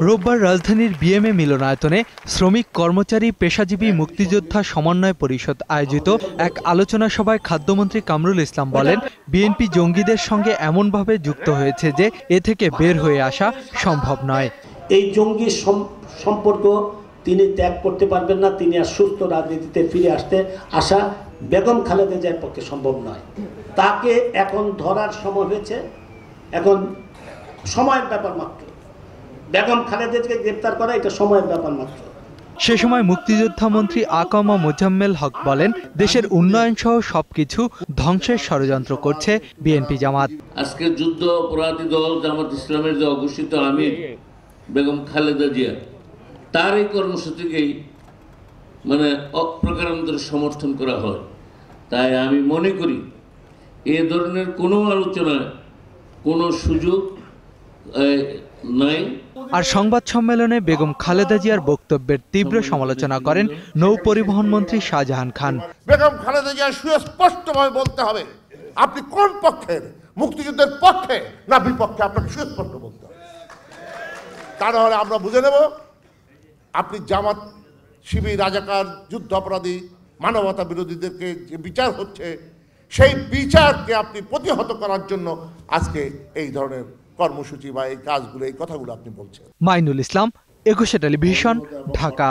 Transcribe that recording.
রোববার রাজধানীর বিএমএ মিলনায়তনে শ্রমিক কর্মচারী পেশাজীবী মুক্তিযোদ্ধা সমন্বয় পরিষদ আয়োজিত এক আলোচনা সভায় খাদ্যমন্ত্রী কামরুল ইসলাম বলেন, বিএনপি জঙ্গিদের সঙ্গে এমনভাবে যুক্ত হয়েছে যে এ থেকে বের হয়ে আসা সম্ভব নয়। এই জঙ্গি সম্পর্ক তিনি ত্যাগ করতে পারবেন না, তিনি আর সুস্থ রাজনীতিতে ফিরে আসা বেগম খালেদা জিয়ার পক্ষে সম্ভব নয়। তাকে এখন ধরার সময় হয়েছে, এখন সময়ের ব্যাপার মাত্র। বেগম খালেদাকে গ্রেপ্তার করা এটা সময়ের ব্যাপার মাত্র। সে সময় মুক্তিযোদ্ধা মন্ত্রী আকামা মোজাম্মেল হক বলেন, দেশের উন্নয়ন সহ সবকিছু ধ্বংসের ষড়যন্ত্র করছে বিএনপি জামাত। আজকে যুদ্ধ অপরাধী দল জামাত ইসলামের যে অঘোষিত আমির বেগম খালেদা জিয়া, তার এই কর্মসূচিকেই অপ্রকারান্তরে সমর্থন করা হয়। তাই আমি মনে করি এ ধরনের কোনো আলোচনায় কোনো সুযোগ নাই। আর সংবাদ সম্মেলনে বেগম খালেদা জিয়ার বক্তব্যের তীব্র সমালোচনা করেন নৌ পরিবহন মন্ত্রী শাহজাহান খান। বেগম খালেদা জিয়া সুস্পষ্টভাবে বলতে হবে আপনি কোন পক্ষের, মুক্তিযুদ্ধের পক্ষে না বিপক্ষে, আপনাকে সুস্পষ্ট বলতে হবে। তা নাহলে আমরা বুঝে নেব আপনি জামাত, শিবির, রাজাকার, যুদ্ধ অপরাধী, মানবতা বিরোধীদেরকে যে বিচার হচ্ছে সেই বিচারকে আপনি প্রতিহত করার জন্য আজকে এই ধরনের কর্মসূচি বা এই কাজগুলো, এই কথাগুলো আপনি বলছেন। মাইনুল ইসলাম, 21 টেলিভিশন, ঢাকা।